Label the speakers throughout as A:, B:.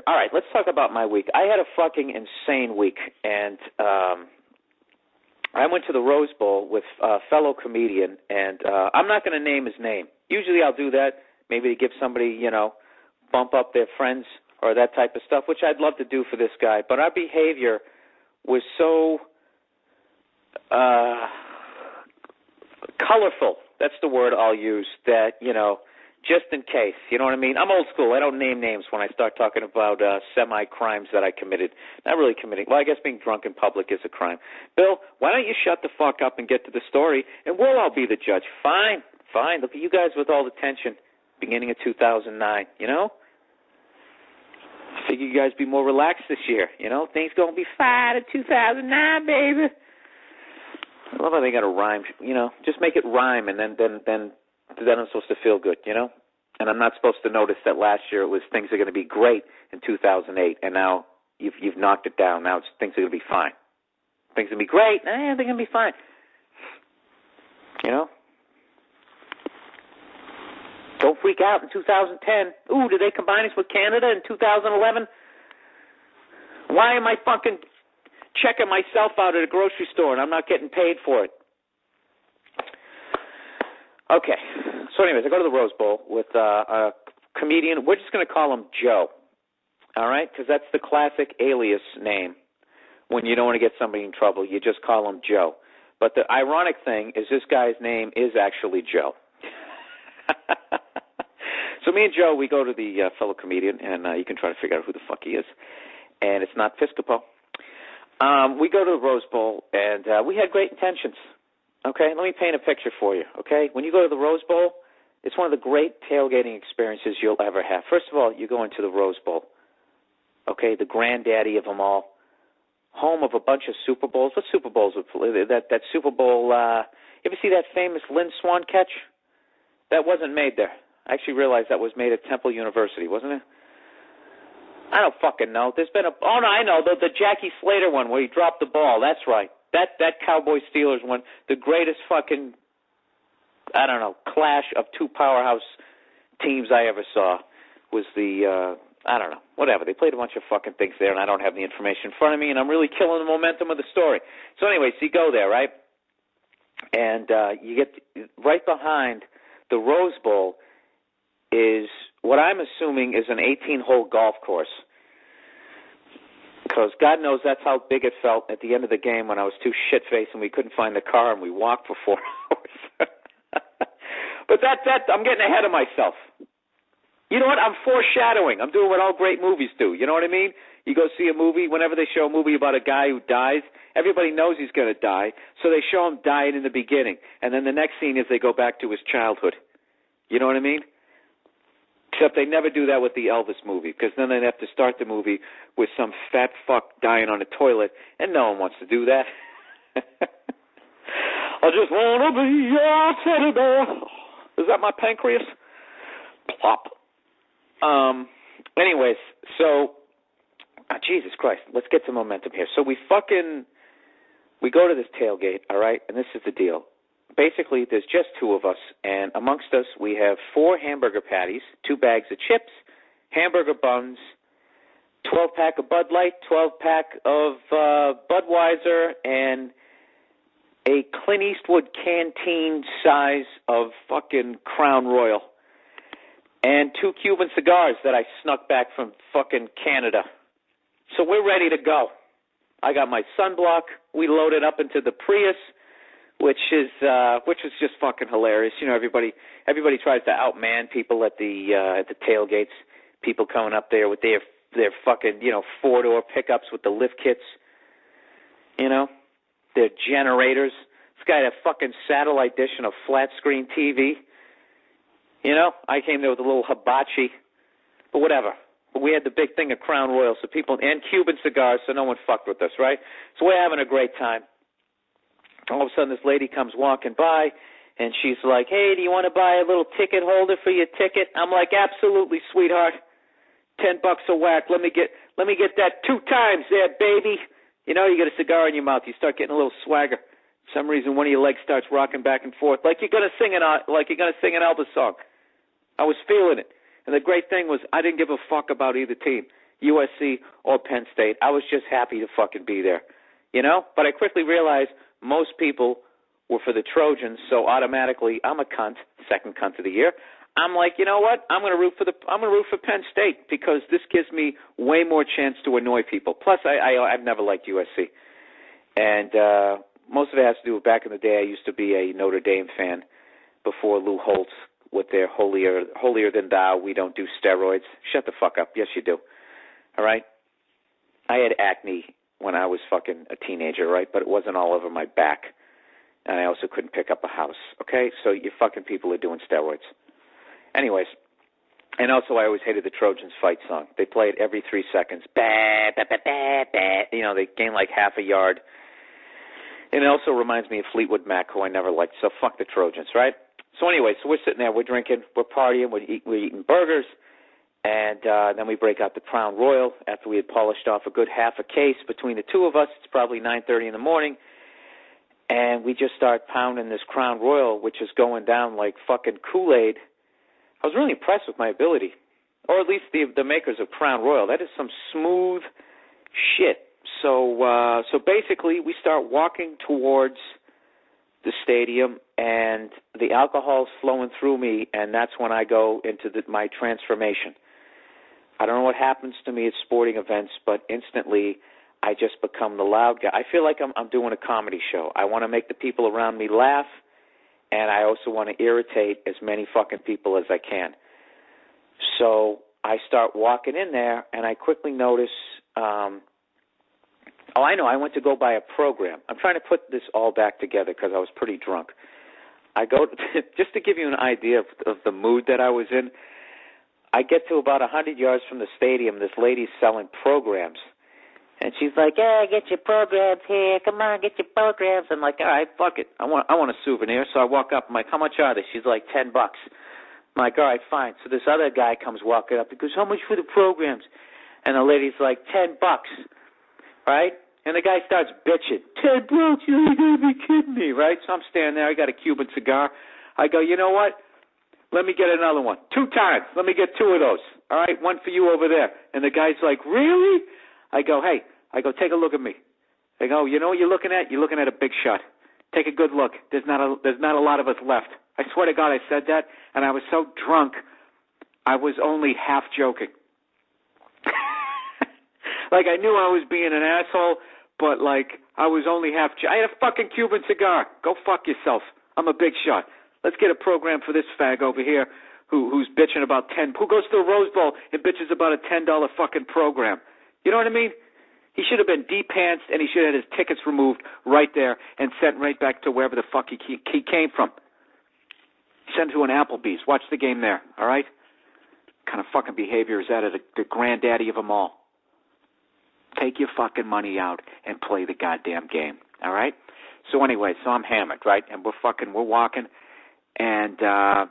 A: All right, let's talk about my week. I had a fucking insane week, and I went to the Rose Bowl with a fellow comedian, and I'm not going to name his name. Usually I'll do that, maybe to give somebody, bump up their friends or that type of stuff, which I'd love to do for this guy. But our behavior was so colorful, that's the word I'll use, that, just in case, you know what I mean? I'm old school. I don't name names when I start talking about semi-crimes that I committed. Not really committing. Well, I guess being drunk in public is a crime. Bill, why don't you shut the fuck up and get to the story, and we'll all be the judge. Fine. Look at you guys with all the tension beginning of 2009, I figure you guys be more relaxed this year, Things going to be fine in 2009, baby. I love how they got to rhyme, Just make it rhyme, and then I'm supposed to feel good, And I'm not supposed to notice that last year it was things are going to be great in 2008, and now you've knocked it down. Now things are going to be fine. Things are going to be great. They're going to be fine. Don't freak out in 2010. Ooh, did they combine us with Canada in 2011? Why am I fucking checking myself out at a grocery store and I'm not getting paid for it? Okay. So anyways, I go to the Rose Bowl with a comedian. We're just going to call him Joe, all right? Because that's the classic alias name. When you don't want to get somebody in trouble, you just call him Joe. But the ironic thing is this guy's name is actually Joe. So me and Joe, we go to the fellow comedian, and you can try to figure out who the fuck he is. And it's not Piscopo. We go to the Rose Bowl, and we had great intentions. Okay, let me paint a picture for you, okay? When you go to the Rose Bowl, it's one of the great tailgating experiences you'll ever have. First of all, you're going to the Rose Bowl, okay, the granddaddy of them all, home of a bunch of Super Bowls. What Super Bowls? That Super Bowl, you ever see that famous Lynn Swan catch? That wasn't made there. I actually realized that was made at Temple University, wasn't it? I don't fucking know. There's been oh, no, I know, the Jackie Slater one where he dropped the ball. That's right. That Cowboys-Steelers one, the greatest fucking, I don't know, clash of two powerhouse teams I ever saw was the, I don't know, whatever. They played a bunch of fucking things there, and I don't have the information in front of me, and I'm really killing the momentum of the story. So anyways, you go there, right? And you get right behind the Rose Bowl is what I'm assuming is an 18-hole golf course. Because God knows that's how big it felt at the end of the game when I was too shit-faced and we couldn't find the car and we walked for 4 hours. But I'm getting ahead of myself. You know what? I'm foreshadowing. I'm doing what all great movies do. You know what I mean? You go see a movie, whenever they show a movie about a guy who dies, everybody knows he's going to die, so they show him dying in the beginning. And then the next scene is they go back to his childhood. You know what I mean? Except they never do that with the Elvis movie, because then they'd have to start the movie with some fat fuck dying on a toilet, and no one wants to do that. I just want to be your teddy bear. Is that my pancreas? Plop. Anyways, so, Jesus Christ, let's get some momentum here. So we go to this tailgate, all right, and this is the deal. Basically, there's just two of us, and amongst us we have 4 hamburger patties, 2 bags of chips, hamburger buns, 12-pack of Bud Light, 12-pack of Budweiser, and a Clint Eastwood canteen size of fucking Crown Royal, and 2 Cuban cigars that I snuck back from fucking Canada. So we're ready to go. I got my sunblock. We loaded up into the Prius, which was just fucking hilarious. You know, everybody tries to outman people at the tailgates. People coming up there with their fucking 4-door pickups with the lift kits. You know, their generators. This guy had a fucking satellite dish and a flat screen TV. You know, I came there with a little hibachi, but whatever. But we had the big thing of Crown Royal, so people and Cuban cigars, so no one fucked with us, right? So we're having a great time. All of a sudden, this lady comes walking by, and she's like, "Hey, do you want to buy a little ticket holder for your ticket?" I'm like, "Absolutely, sweetheart. $10 a whack. Let me get that 2 times there, baby." You know, you get a cigar in your mouth, you start getting a little swagger. For some reason, one of your legs starts rocking back and forth, like you're gonna sing an Elvis song. I was feeling it, and the great thing was I didn't give a fuck about either team. USC or Penn State. I was just happy to fucking be there, you know? But I quickly realized most people were for the Trojans, so automatically I'm a cunt, second cunt of the year. I'm like, you know what? I'm going to root for Penn State because this gives me way more chance to annoy people. Plus, I've never liked USC, and most of it has to do with back in the day. I used to be a Notre Dame fan before Lou Holtz with their holier than thou. We don't do steroids. Shut the fuck up. Yes, you do. All right. I had acne when I was fucking a teenager, right? But it wasn't all over my back, and I also couldn't pick up a house. Okay, so you fucking people are doing steroids. Anyways, and also I always hated the Trojans fight song. They play it every 3 seconds. Bah, bah, bah, bah, bah. You know, they gain like half a yard. And it also reminds me of Fleetwood Mac, who I never liked. So fuck the Trojans, right? So anyway, so we're sitting there, we're drinking, we're partying, we're eating burgers, and then we break out the Crown Royal after we had polished off a good half a case between the two of us. It's probably 9:30 in the morning, and we just start pounding this Crown Royal, which is going down like fucking Kool-Aid. I was really impressed with my ability, or at least the makers of Crown Royal. That is some smooth shit. So basically, we start walking towards the stadium, and the alcohol's flowing through me, and that's when I go into my transformation. I don't know what happens to me at sporting events, but instantly I just become the loud guy. I feel like I'm doing a comedy show. I want to make the people around me laugh, and I also want to irritate as many fucking people as I can. So I start walking in there, and I quickly notice, I know, I went to go buy a program. I'm trying to put this all back together because I was pretty drunk. I go, just to give you an idea of the mood that I was in, I get to about 100 yards from the stadium. This lady's selling programs. And she's like, "Yeah, get your programs here. Come on, get your programs." I'm like, "All right, fuck it. I want a souvenir." So I walk up. I'm like, "How much are they?" She's like, $10. I'm like, "All right, fine." So this other guy comes walking up. He goes, "How much for the programs?" And the lady's like, $10, right? And the guy starts bitching. $10? You gotta be kidding me, right? So I'm standing there. I got a Cuban cigar. I go, "You know what? Let me get another one. 2 times. Let me get 2 of those. All right, one for you over there." And the guy's like, "Really?" I go, "Hey," "take a look at me." I go, "You know what you're looking at? You're looking at a big shot. Take a good look. There's not a lot of us left." I swear to God I said that, and I was so drunk, I was only half joking. Like, I knew I was being an asshole, but, like, I was only half I had a fucking Cuban cigar. Go fuck yourself. I'm a big shot. Let's get a program for this fag over here who's bitching about who goes to the Rose Bowl and bitches about a $10 fucking program. You know what I mean? He should have been de-pantsed, and he should have had his tickets removed right there and sent right back to wherever the fuck he came from. Sent to an Applebee's. Watch the game there, all right? What kind of fucking behavior is that of the granddaddy of them all? Take your fucking money out and play the goddamn game, all right? So anyway, so I'm hammered, right? And we're walking, and I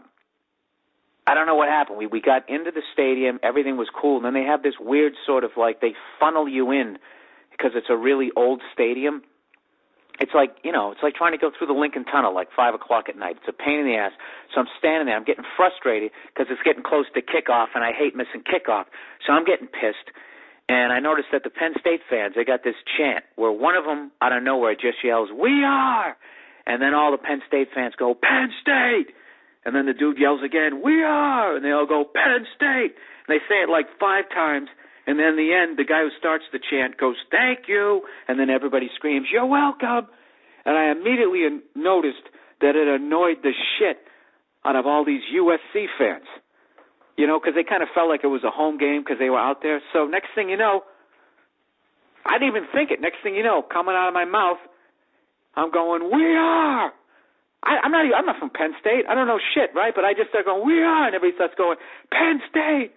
A: don't know what happened. We got into the stadium, everything was cool, and then they have this weird sort of like they funnel you in because it's a really old stadium. It's like, you know, it's like trying to go through the Lincoln Tunnel like 5 o'clock at night. It's a pain in the ass. So I'm standing there. I'm getting frustrated because it's getting close to kickoff, and I hate missing kickoff. So I'm getting pissed. And I noticed that the Penn State fans, they got this chant where one of them out of nowhere just yells, "We are!" And then all the Penn State fans go, "Penn State!" And then the dude yells again, "We are!" And they all go, "Penn State!" And they say it like 5 times. And then in the end, the guy who starts the chant goes, "Thank you." And then everybody screams, "You're welcome." And I immediately noticed that it annoyed the shit out of all these USC fans. You know, because they kind of felt like it was a home game because they were out there. So next thing you know, I didn't even think it. Next thing you know, coming out of my mouth, I'm going, "We are." I'm not from Penn State. I don't know shit, right? But I just start going, "We are," and everybody starts going, "Penn State."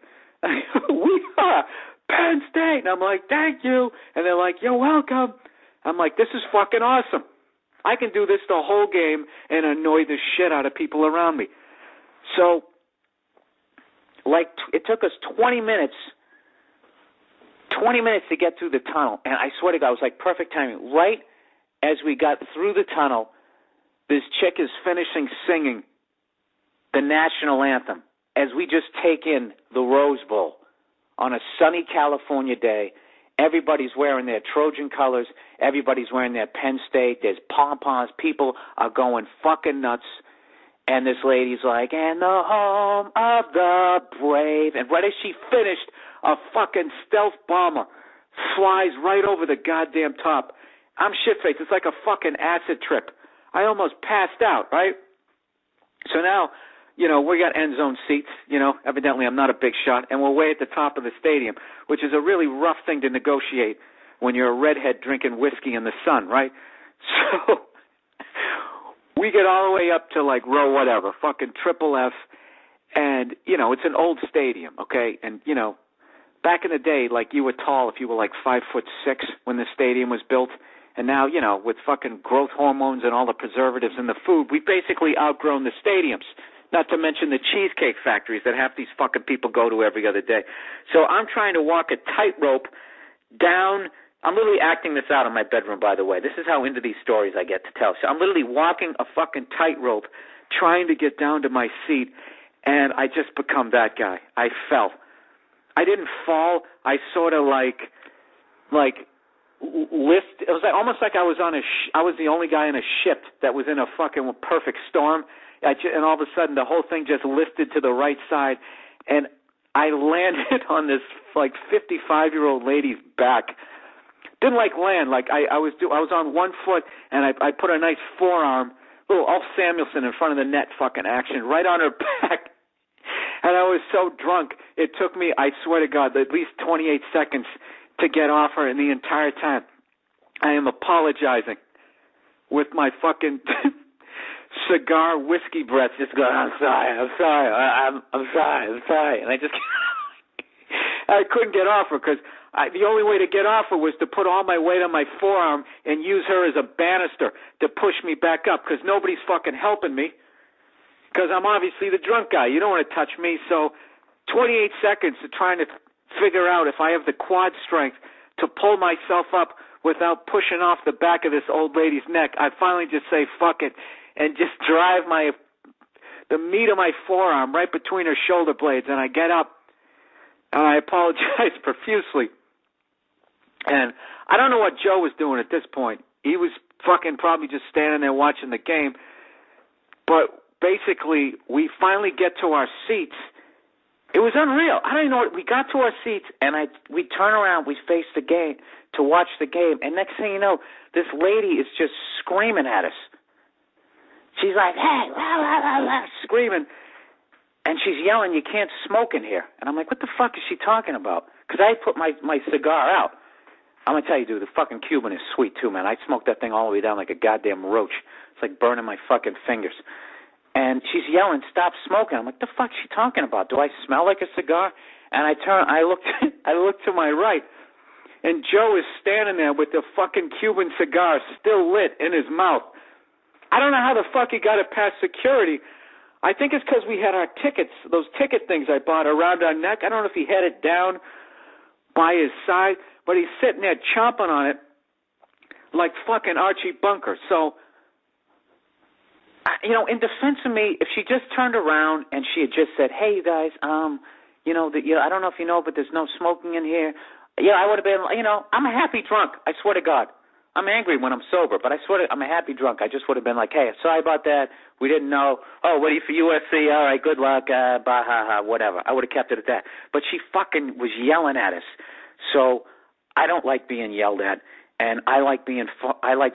A: "We are Penn State." And I'm like, "Thank you." And they're like, "You're welcome." I'm like, this is fucking awesome. I can do this the whole game and annoy the shit out of people around me. So, like, it took us 20 minutes to get through the tunnel. And I swear to God, it was like perfect timing. Right as we got through the tunnel, this chick is finishing singing the national anthem as we just take in the Rose Bowl on a sunny California day. Everybody's wearing their Trojan colors. Everybody's wearing their Penn State. There's pom-poms. People are going fucking nuts. And this lady's like, and the home of the brave. And right as she finished, a fucking stealth bomber flies right over the goddamn top. I'm shit-faced. It's like a fucking acid trip. I almost passed out, right? So now, we got end zone seats. Evidently I'm not a big shot, and we're way at the top of the stadium, which is a really rough thing to negotiate when you're a redhead drinking whiskey in the sun, right? So we get all the way up to like row whatever, fucking triple F, and it's an old stadium, okay? And back in the day, like you were tall if you were like 5'6" when the stadium was built. And now, with fucking growth hormones and all the preservatives in the food, we've basically outgrown the stadiums, not to mention the cheesecake factories that half these fucking people go to every other day. So I'm trying to walk a tightrope down. I'm literally acting this out in my bedroom, by the way. This is how into these stories I get to tell. So I'm literally walking a fucking tightrope trying to get down to my seat, and I just become that guy. I fell. I didn't fall. I sort of like lift. It was almost like I was on I was the only guy in a ship that was in a fucking perfect storm, and all of a sudden the whole thing just lifted to the right side, and I landed on this like 55-year-old lady's back. Didn't land like I was on one foot, and I put a nice forearm, little Ulf Samuelson in front of the net fucking action, right on her back. And I was so drunk, it took me, I swear to God, at least 28 seconds to get off her, and the entire time I am apologizing with my fucking cigar whiskey breath, just going, I'm sorry, and I couldn't get off her because the only way to get off her was to put all my weight on my forearm and use her as a banister to push me back up because nobody's fucking helping me because I'm obviously the drunk guy. You don't want to touch me, so 28 seconds to trying to figure out if I have the quad strength to pull myself up without pushing off the back of this old lady's neck. I finally just say fuck it and just drive the meat of my forearm right between her shoulder blades, and I get up and I apologize profusely. And I don't know what Joe was doing at this point. He was fucking probably just standing there watching the game. But basically, we finally get to our seats. It was unreal. I don't even know. We got to our seats, and we turn around. We face the game to watch the game. And next thing you know, this lady is just screaming at us. She's like, hey, la, la, la, la, screaming. And she's yelling, you can't smoke in here. And I'm like, what the fuck is she talking about? Because I put my cigar out. I'm going to tell you, dude, the fucking Cuban is sweet, too, man. I smoked that thing all the way down like a goddamn roach. It's like burning my fucking fingers. And she's yelling, stop smoking. I'm like, the fuck is she talking about? Do I smell like a cigar? And I looked to my right, and Joe is standing there with the fucking Cuban cigar still lit in his mouth. I don't know how the fuck he got it past security. I think it's because we had our tickets, those ticket things I bought around our neck. I don't know if he had it down by his side, but he's sitting there chomping on it like fucking Archie Bunker. So, in defense of me, if she just turned around and she had just said, hey, you guys, I don't know if you know, but there's no smoking in here. Yeah, I would have been, I'm a happy drunk. I swear to God. I'm angry when I'm sober, but I swear I'm a happy drunk. I just would have been like, hey, sorry about that. We didn't know. Oh, what are you for UFC? All right, good luck. Bah, ha, ha, whatever. I would have kept it at that. But she fucking was yelling at us. So I don't like being yelled at, and I like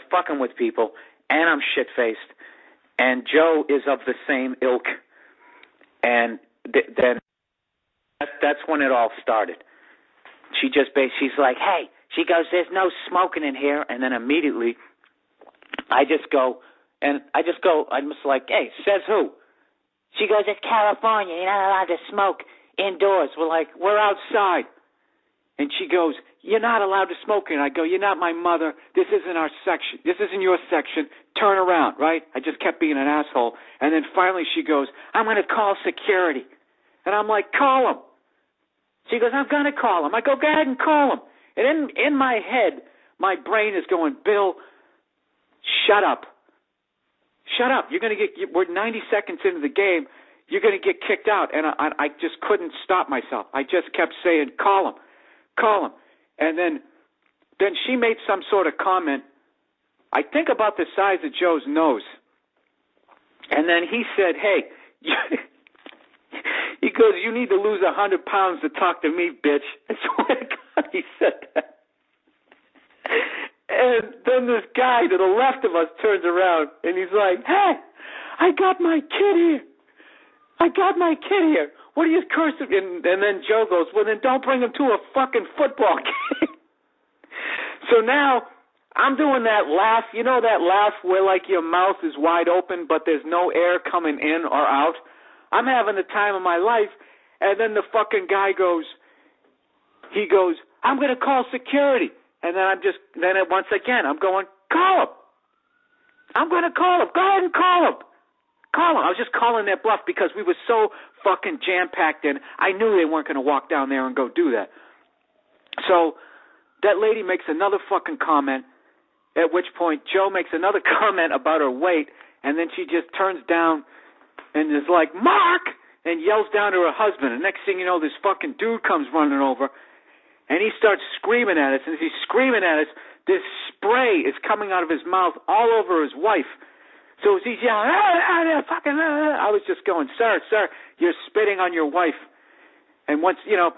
A: fucking with people, and I'm shit-faced. And Joe is of the same ilk. And then that's when it all started. She's like, hey, she goes, there's no smoking in here. And then immediately I'm just like, hey, says who? She goes, it's California. You're not allowed to smoke indoors. We're like, we're outside. And she goes, you're not allowed to smoke here. And I go, you're not my mother. This isn't our section. This isn't your section. Turn around, right? I just kept being an asshole. And then finally she goes, I'm going to call security. And I'm like, call him. She goes, I'm going to call him. I go, go ahead and call him. And in my head, my brain is going, Bill, shut up. Shut up. We're 90 seconds into the game. you're going to get kicked out. And I just couldn't stop myself. I just kept saying, call him. And then she made some sort of comment, I think about the size of Joe's nose. And then he said, hey, he goes, you need to lose 100 pounds to talk to me, bitch. I swear to God, he said that. And then this guy to the left of us turns around, and he's like, hey, I got my kid here. What are you cursing? And then Joe goes, well, then don't bring him to a fucking football game. So now I'm doing that laugh. You know that laugh where, like, your mouth is wide open, but there's no air coming in or out? I'm having the time of my life. And then the fucking guy goes, I'm going to call security. And then once again, I'm going, call him. I'm going to call him. Go ahead and call him. I was just calling their bluff because we were so fucking jam-packed in. I knew they weren't going to walk down there and go do that. So that lady makes another fucking comment, at which point Joe makes another comment about her weight, and then she just turns down and is like, Mark! And yells down to her husband. And next thing you know, this fucking dude comes running over, and he starts screaming at us. And as he's screaming at us, this spray is coming out of his mouth all over his wife. So as he's yelling, I was just going, sir, you're spitting on your wife. And once, you know,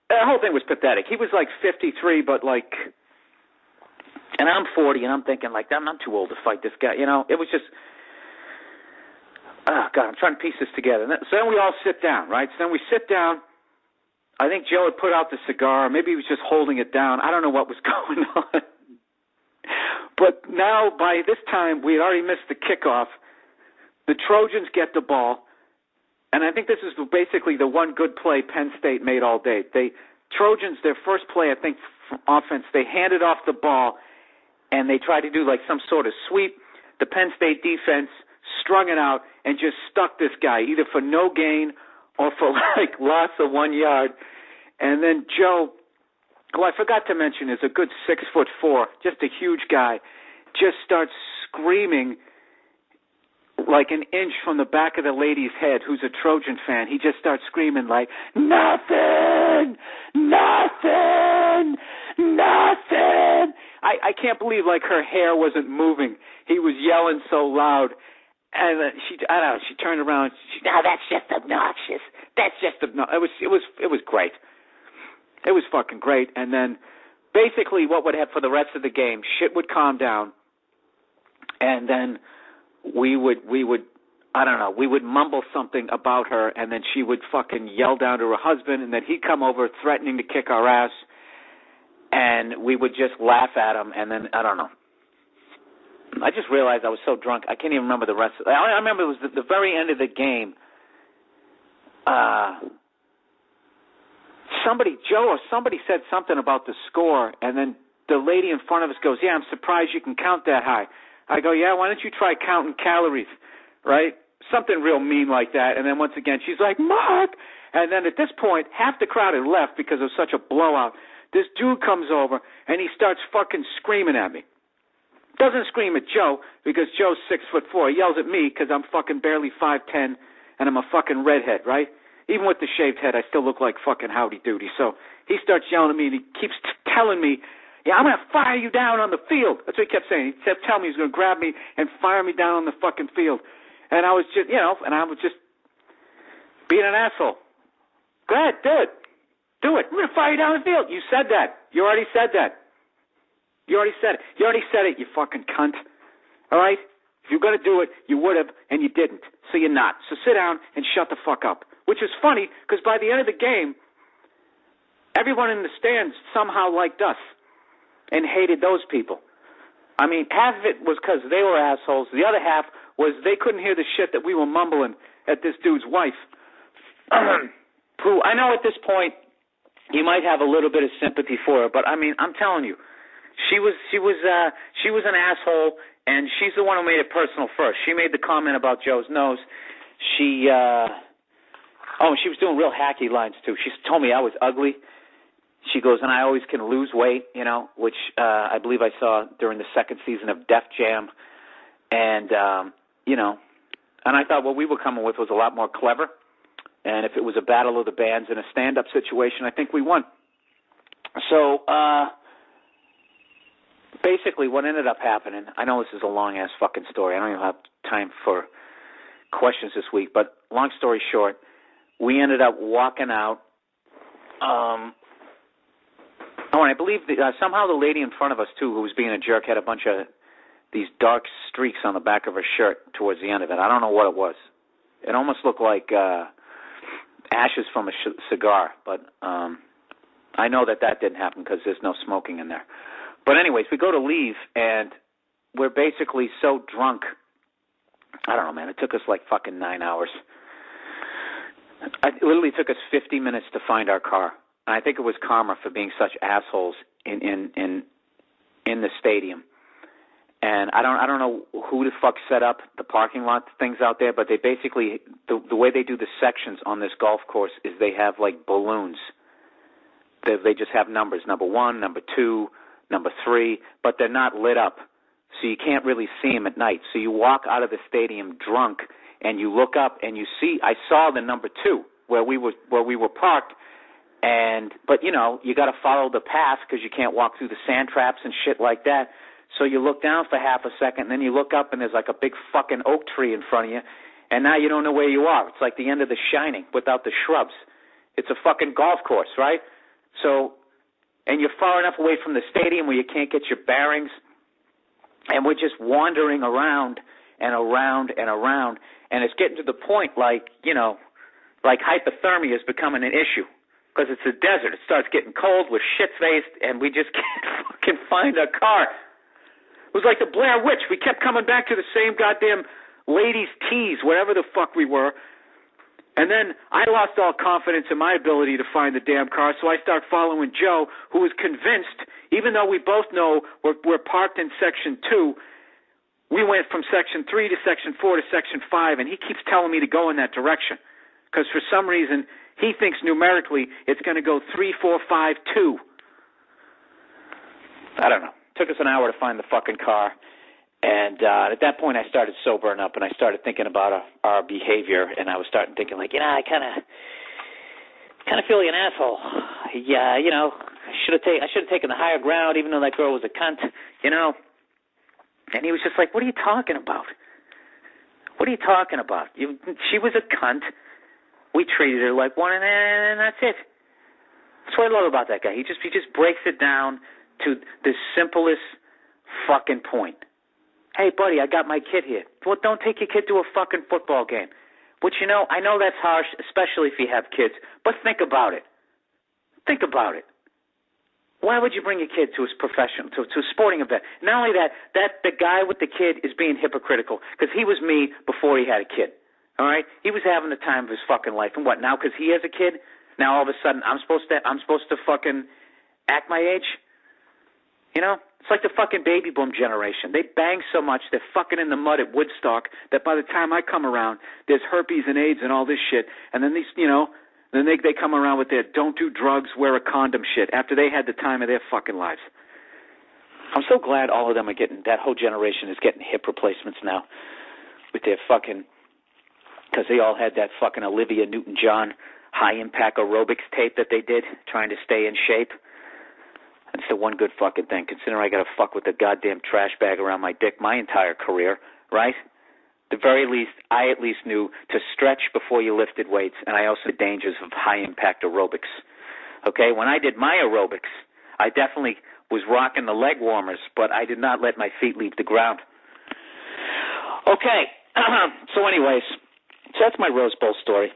A: the whole thing was pathetic. He was like 53, but like, and I'm 40, and I'm thinking like, I'm too old to fight this guy. You know, it was just, oh God, I'm trying to piece this together. So then we all sit down, right? So then we sit down. I think Joe had put out the cigar. Maybe he was just holding it down. I don't know what was going on. But now, by this time, we had already missed the kickoff. The Trojans get the ball. And I think this is basically the one good play Penn State made all day. Trojans, their first play, I think, offense, they handed off the ball, and they tried to do like some sort of sweep. The Penn State defense strung it out and just stuck this guy, either for no gain or for like loss of 1 yard. And then Joe, who I forgot to mention is a good 6'4", just a huge guy, just starts screaming like an inch from the back of the lady's head, who's a Trojan fan. He just starts screaming like, nothing! I can't believe like her hair wasn't moving. He was yelling so loud. And she turned around. That's just obnoxious. It was great. It was fucking great. And then basically what would happen for the rest of the game, shit would calm down. And then we would mumble something about her, and then she would fucking yell down to her husband, and then he'd come over threatening to kick our ass, and we would just laugh at him, and then, I don't know. I just realized I was so drunk, I can't even remember the rest. I remember it was the very end of the game. Somebody said something about the score, and then the lady in front of us goes, yeah, I'm surprised you can count that high. I go, yeah, why don't you try counting calories, right? Something real mean like that. And then once again, she's like, Mark! And then at this point, half the crowd had left because it was such a blowout. This dude comes over, and he starts fucking screaming at me. Doesn't scream at Joe, because Joe's 6'4". He yells at me because I'm fucking barely 5'10", and I'm a fucking redhead, right? Even with the shaved head, I still look like fucking Howdy Doody. So he starts yelling at me, and he keeps telling me, yeah, I'm going to fire you down on the field. That's what he kept saying. He kept telling me he was going to grab me and fire me down on the fucking field. And I was just, being an asshole. Go ahead, do it. Do it. I'm going to fire you down on the field. You said that. You already said that. You already said it, you fucking cunt. All right? If you're going to do it, you would have, and you didn't. So you're not. So sit down and shut the fuck up. Which is funny, because by the end of the game, everyone in the stands somehow liked us and hated those people. I mean, half of it was because they were assholes. The other half was they couldn't hear the shit that we were mumbling at this dude's wife. Who I know at this point you might have a little bit of sympathy for her, but I mean, I'm telling you, she was an asshole, and she's the one who made it personal first. She made the comment about Joe's nose. She was doing real hacky lines too. She told me I was ugly. She goes, and I always can lose weight, which I believe I saw during the second season of Def Jam. And, And I thought what we were coming with was a lot more clever. And if it was a battle of the bands in a stand-up situation, I think we won. So basically what ended up happening, I know this is a long-ass fucking story. I don't even have time for questions this week. But long story short, we ended up walking out. And I believe somehow the lady in front of us, too, who was being a jerk, had a bunch of these dark streaks on the back of her shirt towards the end of it. I don't know what it was. It almost looked like ashes from a cigar, but I know that didn't happen because there's no smoking in there. But anyways, we go to leave, and we're basically so drunk. I don't know, man. It took us like fucking 9 hours. It literally took us 50 minutes to find our car. And I think it was karma for being such assholes in the stadium. And I don't know who the fuck set up the parking lot things out there, but they basically, the way they do the sections on this golf course is they have like balloons. They just have numbers, number 1, number 2, number 3, but they're not lit up. So you can't really see them at night. So you walk out of the stadium drunk, and you look up and you see, I saw the number 2 where we were parked, but you know, you got to follow the path because you can't walk through the sand traps and shit like that. So you look down for half a second, and then you look up, and there's like a big fucking oak tree in front of you, and now you don't know where you are. It's like the end of The Shining without the shrubs. It's a fucking golf course, right? So, and you're far enough away from the stadium where you can't get your bearings, and we're just wandering around and around and around, and it's getting to the point like, you know, like hypothermia is becoming an issue because it's a desert. It starts getting cold, we're shit-faced, and we just can't fucking find a car. It was like the Blair Witch. We kept coming back to the same goddamn ladies' tees, wherever the fuck we were. And then I lost all confidence in my ability to find the damn car, so I start following Joe, who was convinced, even though we both know we're parked in Section 2, we went from Section 3 to Section 4 to Section 5, and he keeps telling me to go in that direction. Because for some reason, he thinks numerically it's going to go 3, 4, 5, 2. I don't know. Took us an hour to find the fucking car, and at that point I started sobering up, and I started thinking about our behavior, and I was starting thinking like, you know, I kind of feel like an asshole. Yeah, you know, I should have taken the higher ground, even though that girl was a cunt, you know. And he was just like, what are you talking about? What are you talking about? She was a cunt. We treated her like one, and that's it. That's what I love about that guy. He just breaks it down to the simplest fucking point. Hey, buddy, I got my kid here. Well, don't take your kid to a fucking football game. Which, you know, I know that's harsh, especially if you have kids, but think about it. Think about it. Why would you bring your kid to a professional, to a sporting event? Not only that the guy with the kid is being hypocritical, because he was me before he had a kid. All right? He was having the time of his fucking life. And what, now because he has a kid, now all of a sudden I'm supposed to fucking act my age? You know, it's like the fucking baby boom generation. They bang so much, they're fucking in the mud at Woodstock, that by the time I come around, there's herpes and AIDS and all this shit. And then these, you know, then they come around with their don't do drugs, wear a condom shit after they had the time of their fucking lives. I'm so glad all of them are getting, that whole generation is getting hip replacements now with their fucking, because they all had that fucking Olivia Newton-John high-impact aerobics tape that they did, trying to stay in shape. That's the one good fucking thing, considering I got to fuck with the goddamn trash bag around my dick my entire career, right? At the very least, I at least knew to stretch before you lifted weights, and I also knew the dangers of high-impact aerobics. Okay, when I did my aerobics, I definitely was rocking the leg warmers, but I did not let my feet leave the ground. Okay, so anyways, so that's my Rose Bowl story.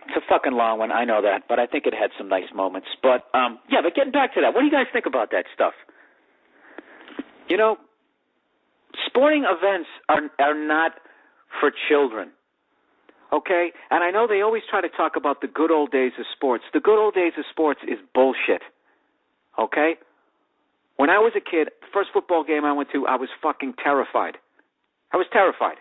A: It's a fucking long one, I know that, but I think it had some nice moments. But, yeah, but getting back to that, what do you guys think about that stuff? You know, sporting events are not for children, okay? And I know they always try to talk about the good old days of sports. The good old days of sports is bullshit, okay? When I was a kid, the first football game I went to, I was fucking terrified. I was terrified.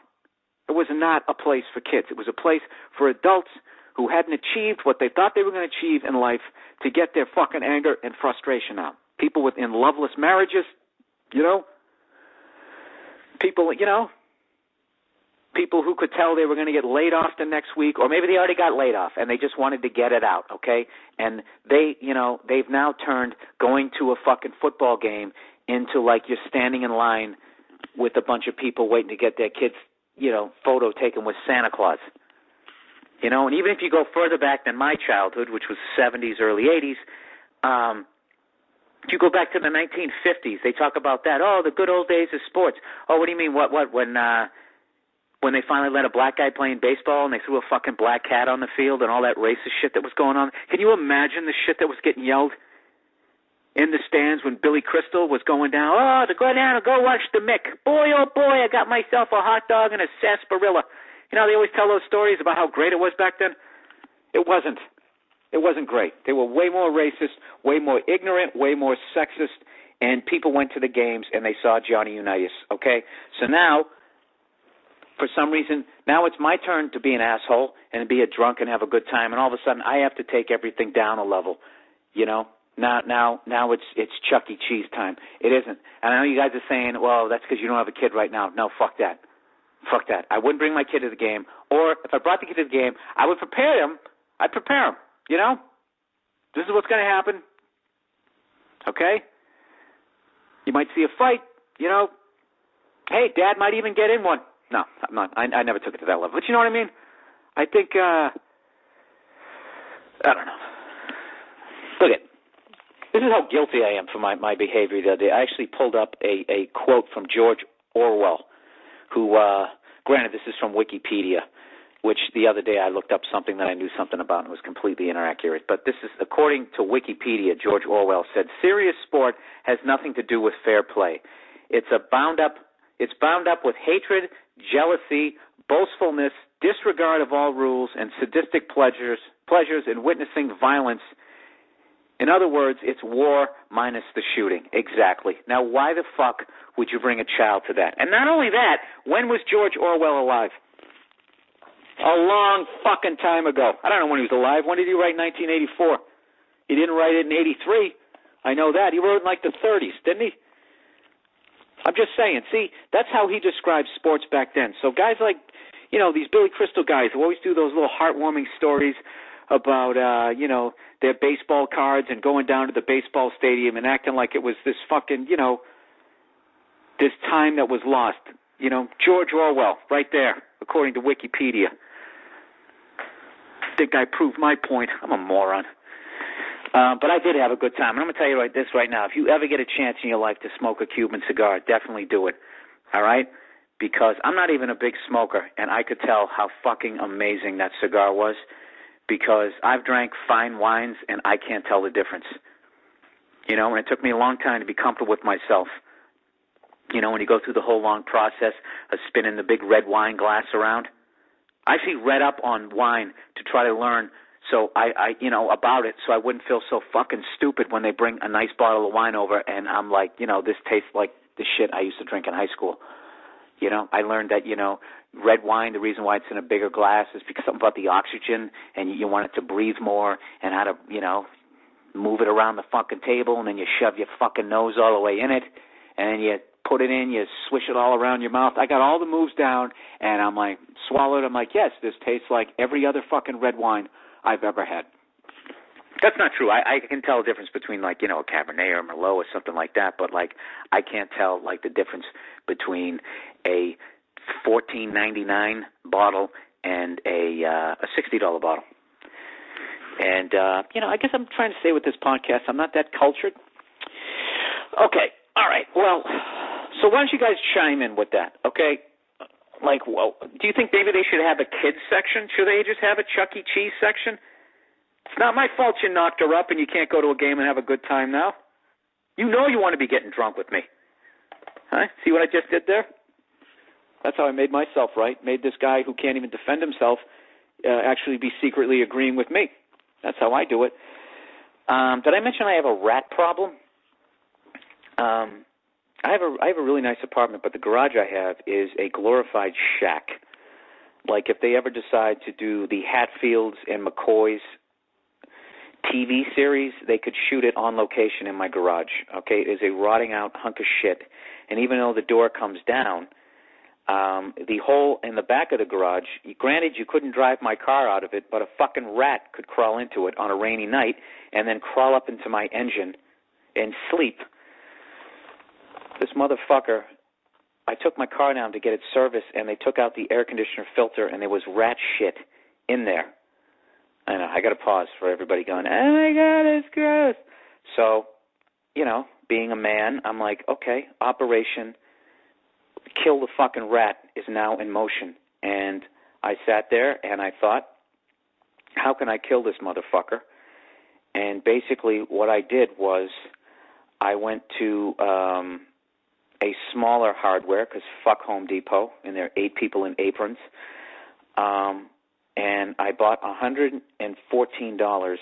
A: It was not a place for kids. It was a place for adults who hadn't achieved what they thought they were going to achieve in life to get their fucking anger and frustration out. People within loveless marriages, you know. People, you know. people who could tell they were going to get laid off the next week, or maybe they already got laid off and they just wanted to get it out, okay? And they've now turned going to a fucking football game into like you're standing in line with a bunch of people waiting to get their kids, photo taken with Santa Claus. And even if you go further back than my childhood, which was 70s, early 80s, if you go back to the 1950s, they talk about that. Oh, the good old days of sports. Oh, what do you mean? What? When they finally let a black guy playing baseball and they threw a fucking black cat on the field and all that racist shit that was going on? Can you imagine the shit that was getting yelled in the stands when Billy Crystal was going down? Oh, to go down and go watch the Mick. Boy, oh boy, I got myself a hot dog and a sarsaparilla. They always tell those stories about how great it was back then. It wasn't. It wasn't great. They were way more racist, way more ignorant, way more sexist, and people went to the games and they saw Johnny Unitas, okay? So now, for some reason, now it's my turn to be an asshole and be a drunk and have a good time, and all of a sudden I have to take everything down a level, Now it's Chuck E. Cheese time. It isn't. And I know you guys are saying, well, that's because you don't have a kid right now. No, fuck that. Fuck that. I wouldn't bring my kid to the game, or if I brought the kid to the game, I would prepare him. I'd prepare him. This is what's going to happen, okay? You might see a fight, Hey, Dad might even get in one. No, I'm not. I never took it to that level. But you know what I mean? I think, I don't know. Look at this is how guilty I am for my behavior the other day. I actually pulled up a quote from George Orwell, who, granted, this is from Wikipedia, which the other day I looked up something that I knew something about and was completely inaccurate. But this is, according to Wikipedia, George Orwell said, serious sport has nothing to do with fair play. It's bound up with hatred, jealousy, boastfulness, disregard of all rules, and sadistic pleasures in witnessing violence. In other words, it's war minus the shooting. Exactly. Now, why the fuck would you bring a child to that? And not only that, when was George Orwell alive? A long fucking time ago. I don't know when he was alive. When did he write 1984? He didn't write it in 83. I know that. He wrote it in like the 30s, didn't he? I'm just saying. See, that's how he described sports back then. So guys like, these Billy Crystal guys who always do those little heartwarming stories about, their baseball cards and going down to the baseball stadium and acting like it was this fucking, this time that was lost. George Orwell, right there, according to Wikipedia. I think I proved my point. I'm a moron. But I did have a good time. And I'm going to tell you this right now. If you ever get a chance in your life to smoke a Cuban cigar, definitely do it. All right? Because I'm not even a big smoker, and I could tell how fucking amazing that cigar was because I've drank fine wines, and I can't tell the difference. And it took me a long time to be comfortable with myself. When you go through the whole long process of spinning the big red wine glass around. I actually read up on wine to try to learn so I about it so I wouldn't feel so fucking stupid when they bring a nice bottle of wine over and I'm like, this tastes like the shit I used to drink in high school. I learned that, red wine, the reason why it's in a bigger glass is because something about the oxygen and you want it to breathe more and how to, move it around the fucking table and then you shove your fucking nose all the way in it and then you put it in, you swish it all around your mouth. I got all the moves down, and I'm like, swallowed. I'm like, yes, this tastes like every other fucking red wine I've ever had. That's not true. I can tell the difference between, like, a Cabernet or Merlot or something like that, but, like, I can't tell, like, the difference between a $14.99 bottle and a $60 bottle. And, I guess I'm trying to say with this podcast, I'm not that cultured. Okay, all right, well, so why don't you guys chime in with that, okay? Like, well, do you think maybe they should have a kids section? Should they just have a Chuck E. Cheese section? It's not my fault you knocked her up and you can't go to a game and have a good time now. You want to be getting drunk with me. Huh? See what I just did there? That's how I made myself right. Made this guy who can't even defend himself actually be secretly agreeing with me. That's how I do it. Did I mention I have a rat problem? I have a really nice apartment, but the garage I have is a glorified shack. Like if they ever decide to do the Hatfields and McCoys TV series, they could shoot it on location in my garage. Okay, it is a rotting out hunk of shit, and even though the door comes down, The hole in the back of the garage, granted you couldn't drive my car out of it, but a fucking rat could crawl into it on a rainy night and then crawl up into my engine and sleep. This motherfucker, I took my car down to get it serviced, and they took out the air conditioner filter, and there was rat shit in there. I know, I got to pause for everybody going, oh my God, it's gross. So, being a man, I'm like, okay, Operation Kill the fucking rat is now in motion. And I sat there and I thought, how can I kill this motherfucker? And basically what I did was I went to a smaller hardware, because fuck Home Depot, and there are 8 people in aprons. And I bought $114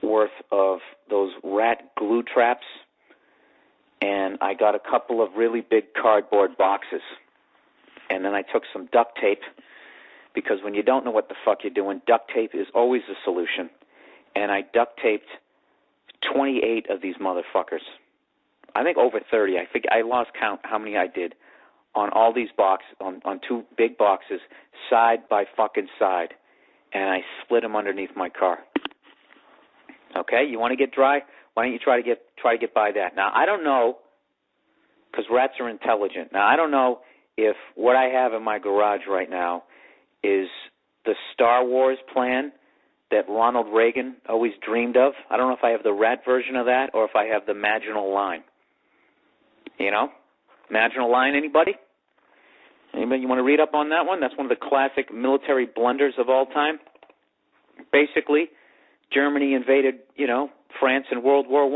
A: worth of those rat glue traps, and I got a couple of really big cardboard boxes. And then I took some duct tape, because when you don't know what the fuck you're doing, duct tape is always the solution. And I duct taped 28 of these motherfuckers. I think over 30. I lost count how many I did on all these boxes, on 2 big boxes, side by fucking side. And I split them underneath my car. Okay, you want to get dry? Why don't you try to get by that? Now, I don't know, because rats are intelligent. Now, I don't know if what I have in my garage right now is the Star Wars plan that Ronald Reagan always dreamed of. I don't know if I have the rat version of that or if I have the Maginal Line. Maginal Line, anybody? Anybody, you want to read up on that one? That's one of the classic military blunders of all time. Basically, Germany invaded, France in World War I.